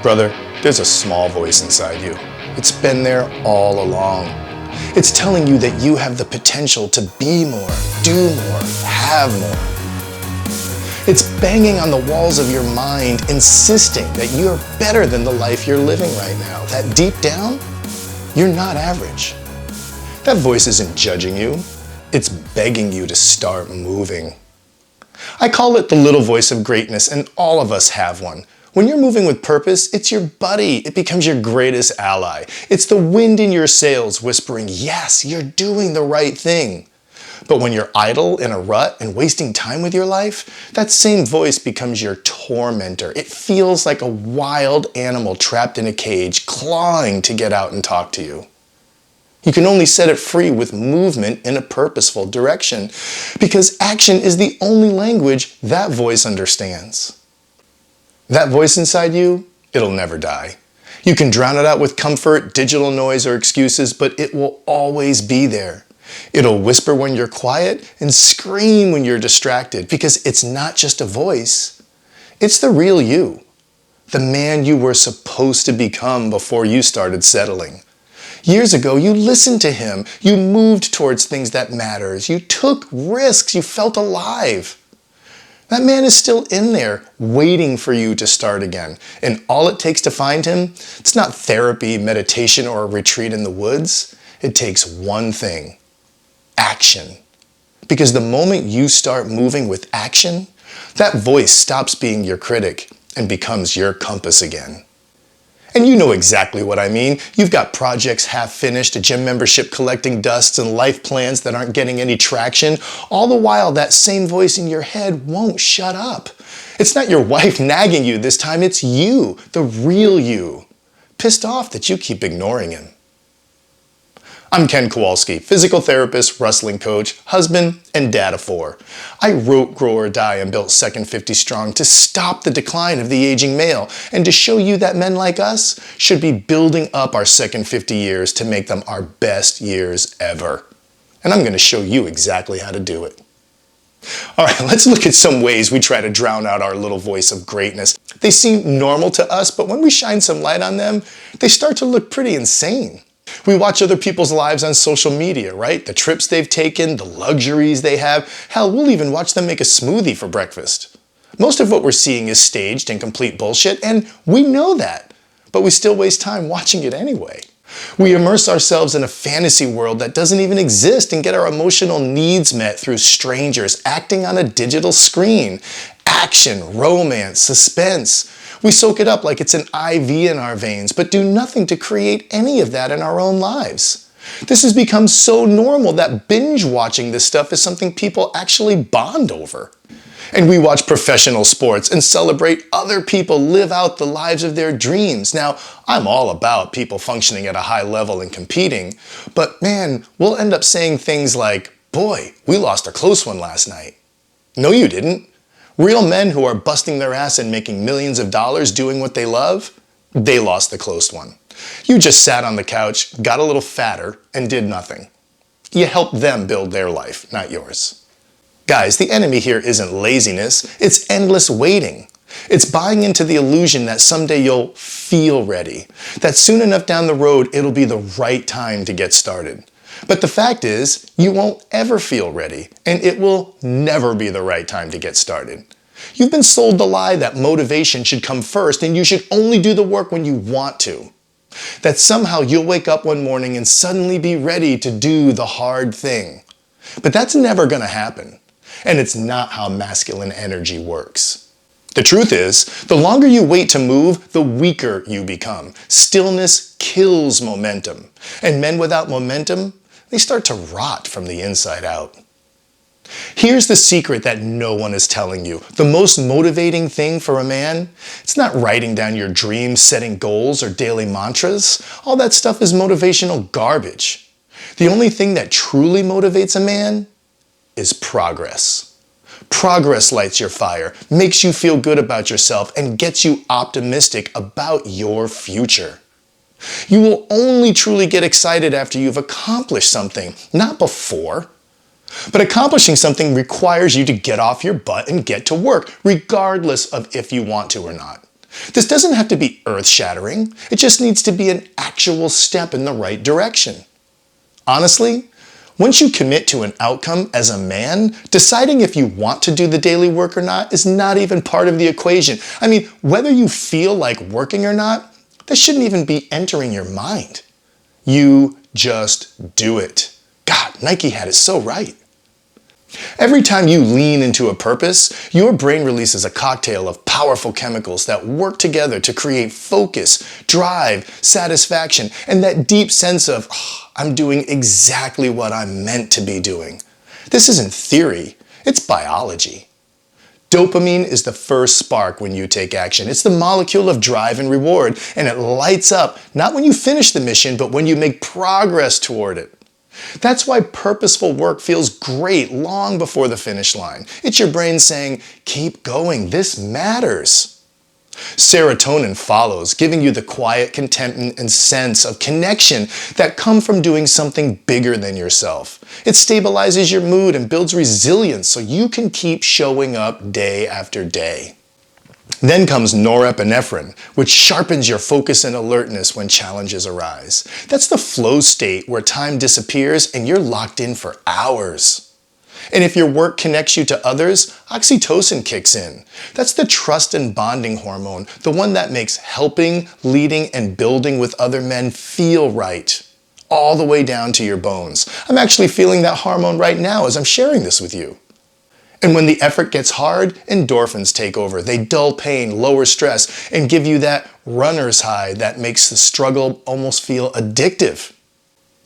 Brother, there's a small voice inside you. It's been there all along. It's telling you that you have the potential to be more, do more, have more. It's banging on the walls of your mind, insisting that you're better than the life you're living right now. That deep down, you're not average. That voice isn't judging you. It's begging you to start moving. I call it the little voice of greatness, and all of us have one. When you're moving with purpose, it's your buddy. It becomes your greatest ally. It's the wind in your sails whispering, yes, you're doing the right thing. But when you're idle in a rut and wasting time with your life, that same voice becomes your tormentor. It feels like a wild animal trapped in a cage, clawing to get out and talk to you. You can only set it free with movement in a purposeful direction, because action is the only language that voice understands. That voice inside you, it'll never die. You can drown it out with comfort, digital noise, or excuses, but it will always be there. It'll whisper when you're quiet and scream when you're distracted, because it's not just a voice. It's the real you, the man you were supposed to become before you started settling. Years ago, you listened to him. You moved towards things that matters. You took risks. You felt alive. That man is still in there, waiting for you to start again. And all it takes to find him, it's not therapy, meditation, or a retreat in the woods. It takes one thing: action. Because the moment you start moving with action, that voice stops being your critic and becomes your compass again. And you know exactly what I mean. You've got projects half finished, a gym membership collecting dust, and life plans that aren't getting any traction. All the while, that same voice in your head won't shut up. It's not your wife nagging you this time, it's you, the real you, pissed off that you keep ignoring him. I'm Ken Kowalski, physical therapist, wrestling coach, husband, and dad of 4. I wrote Grow or Die and built Second 50 Strong to stop the decline of the aging male and to show you that men like us should be building up our second 50 years to make them our best years ever. And I'm going to show you exactly how to do it. All right, let's look at some ways we try to drown out our little voice of greatness. They seem normal to us, but when we shine some light on them, they start to look pretty insane. We watch other people's lives on social media, right? The trips they've taken, the luxuries they have. Hell, we'll even watch them make a smoothie for breakfast. Most of what we're seeing is staged and complete bullshit, and we know that. But we still waste time watching it anyway. We immerse ourselves in a fantasy world that doesn't even exist and get our emotional needs met through strangers acting on a digital screen. Action, romance, suspense. We soak it up like it's an IV in our veins, but do nothing to create any of that in our own lives. This has become so normal that binge watching this stuff is something people actually bond over. And we watch professional sports and celebrate other people live out the lives of their dreams. Now, I'm all about people functioning at a high level and competing, but man, we'll end up saying things like, boy, we lost a close one last night. No, you didn't. Real men who are busting their ass and making millions of dollars doing what they love, they lost the close one. You just sat on the couch, got a little fatter, and did nothing. You helped them build their life, not yours. Guys, the enemy here isn't laziness, it's endless waiting. It's buying into the illusion that someday you'll feel ready, that soon enough down the road it'll be the right time to get started. But the fact is, you won't ever feel ready, and it will never be the right time to get started. You've been sold the lie that motivation should come first and you should only do the work when you want to. That somehow you'll wake up one morning and suddenly be ready to do the hard thing. But that's never going to happen, and it's not how masculine energy works. The truth is, the longer you wait to move, the weaker you become. Stillness kills momentum, and men without momentum, they start to rot from the inside out. Here's the secret that no one is telling you. The most motivating thing for a man, it's not writing down your dreams, setting goals, or daily mantras. All that stuff is motivational garbage. The only thing that truly motivates a man is progress. Progress lights your fire, makes you feel good about yourself, and gets you optimistic about your future. You will only truly get excited after you've accomplished something, not before. But accomplishing something requires you to get off your butt and get to work, regardless of if you want to or not. This doesn't have to be earth-shattering. It just needs to be an actual step in the right direction. Honestly, once you commit to an outcome as a man, deciding if you want to do the daily work or not is not even part of the equation. I mean, whether you feel like working or not, that shouldn't even be entering your mind. You just do it. God, Nike had it so right. Every time you lean into a purpose, your brain releases a cocktail of powerful chemicals that work together to create focus, drive, satisfaction, and that deep sense of, I'm doing exactly what I'm meant to be doing. This isn't theory, it's biology. Dopamine is the first spark when you take action. It's the molecule of drive and reward, and it lights up not when you finish the mission, but when you make progress toward it. That's why purposeful work feels great long before the finish line. It's your brain saying, keep going, this matters. Serotonin follows, giving you the quiet contentment and sense of connection that come from doing something bigger than yourself. It stabilizes your mood and builds resilience so you can keep showing up day after day. Then comes norepinephrine, which sharpens your focus and alertness when challenges arise. That's the flow state where time disappears and you're locked in for hours. And if your work connects you to others, oxytocin kicks in. That's the trust and bonding hormone, the one that makes helping, leading, and building with other men feel right, all the way down to your bones. I'm actually feeling that hormone right now as I'm sharing this with you. And when the effort gets hard, endorphins take over. They dull pain, lower stress, and give you that runner's high that makes the struggle almost feel addictive.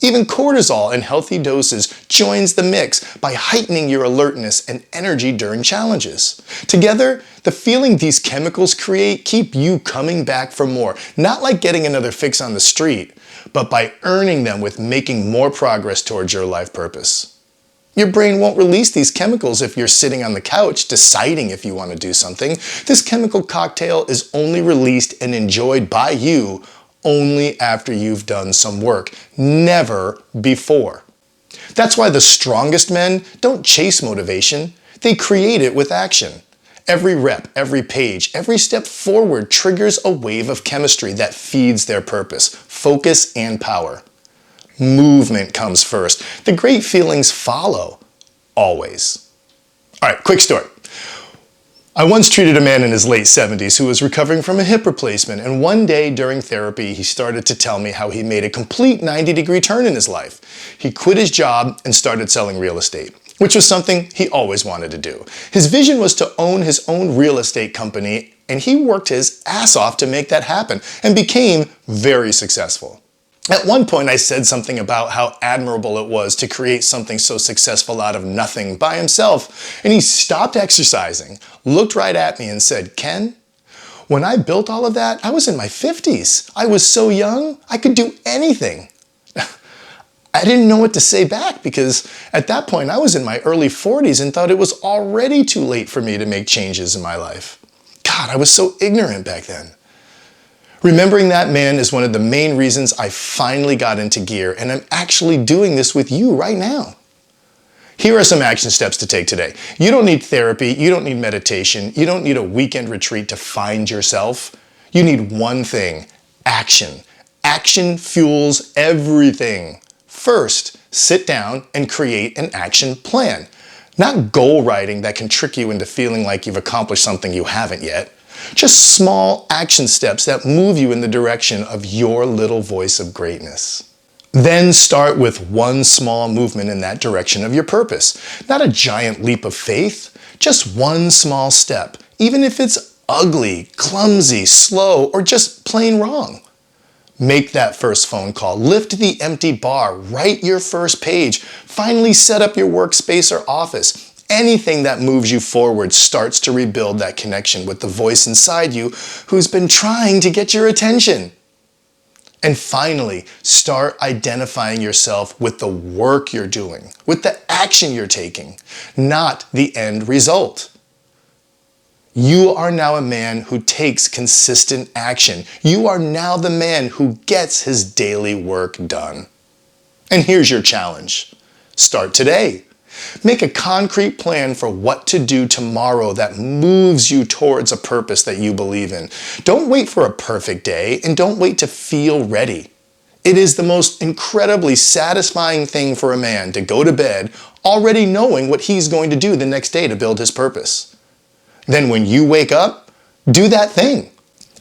Even cortisol in healthy doses joins the mix by heightening your alertness and energy during challenges. Together, the feeling these chemicals create keep you coming back for more, not like getting another fix on the street, but by earning them with making more progress towards your life purpose. Your brain won't release these chemicals if you're sitting on the couch deciding if you want to do something. This chemical cocktail is only released and enjoyed by you only after you've done some work, never before. That's why the strongest men don't chase motivation, they create it with action. Every rep, every page, every step forward triggers a wave of chemistry that feeds their purpose, focus, and power. Movement comes first. The great feelings follow, always. All right, quick story. I once treated a man in his late 70s who was recovering from a hip replacement, and one day during therapy, he started to tell me how he made a complete 90-degree turn in his life. He quit his job and started selling real estate, which was something he always wanted to do. His vision was to own his own real estate company, and he worked his ass off to make that happen and became very successful. At one point, I said something about how admirable it was to create something so successful out of nothing by himself, and he stopped exercising, looked right at me and said, "Ken, when I built all of that, I was in my 50s. I was so young, I could do anything." I didn't know what to say back because at that point I was in my early 40s and thought it was already too late for me to make changes in my life. God, I was so ignorant back then. Remembering that man is one of the main reasons I finally got into gear, and I'm actually doing this with you right now. Here are some action steps to take today. You don't need therapy, you don't need meditation, you don't need a weekend retreat to find yourself. You need one thing: action. Action fuels everything. First, sit down and create an action plan. Not goal writing that can trick you into feeling like you've accomplished something you haven't yet. Just small action steps that move you in the direction of your little voice of greatness. Then start with one small movement in that direction of your purpose. Not a giant leap of faith, just one small step, even if it's ugly, clumsy, slow, or just plain wrong. Make that first phone call, lift the empty bar, write your first page, finally set up your workspace or office. Anything that moves you forward starts to rebuild that connection with the voice inside you who's been trying to get your attention. And finally, start identifying yourself with the work you're doing, with the action you're taking, not the end result. You are now a man who takes consistent action. You are now the man who gets his daily work done. And here's your challenge. Start today. Make a concrete plan for what to do tomorrow that moves you towards a purpose that you believe in. Don't wait for a perfect day, and don't wait to feel ready. It is the most incredibly satisfying thing for a man to go to bed already knowing what he's going to do the next day to build his purpose. Then when you wake up, do that thing.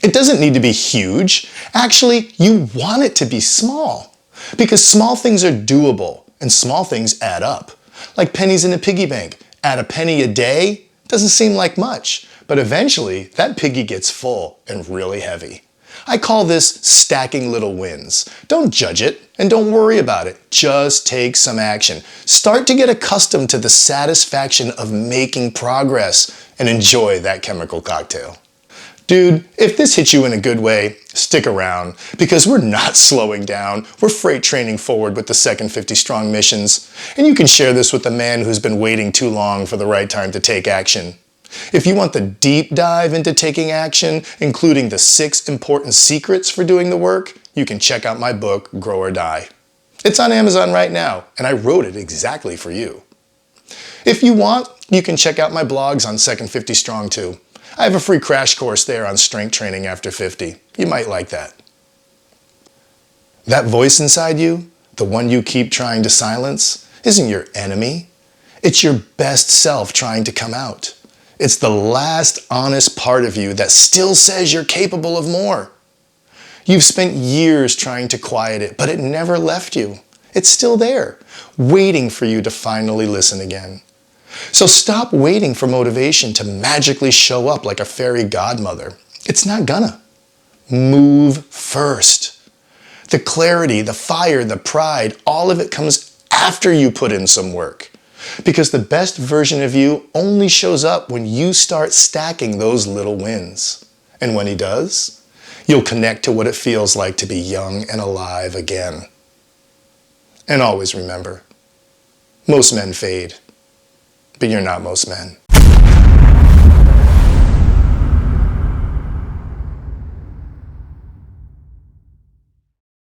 It doesn't need to be huge. Actually, you want it to be small, because small things are doable and small things add up. Like pennies in a piggy bank. Add a penny a day doesn't seem like much, but eventually that piggy gets full and really heavy. I call this stacking little wins. Don't judge it and don't worry about it. Just take some action. Start to get accustomed to the satisfaction of making progress and enjoy that chemical cocktail. Dude, if this hit you in a good way, stick around, because we're not slowing down. We're freight training forward with the second 50 Strong missions, and you can share this with the man who's been waiting too long for the right time to take action. If you want the deep dive into taking action, including the 6 important secrets for doing the work, you can check out my book, Grow or Die. It's on Amazon right now, and I wrote it exactly for you. If you want, you can check out my blogs on Second 50 Strong too. I have a free crash course there on strength training after 50. You might like that. That voice inside you, the one you keep trying to silence, isn't your enemy. It's your best self trying to come out. It's the last honest part of you that still says you're capable of more. You've spent years trying to quiet it, but it never left you. It's still there, waiting for you to finally listen again. So stop waiting for motivation to magically show up like a fairy godmother. It's not gonna. Move first. The clarity, the fire, the pride, all of it comes after you put in some work. Because the best version of you only shows up when you start stacking those little wins. And when he does, you'll connect to what it feels like to be young and alive again. And always remember, most men fade, but you're not most men.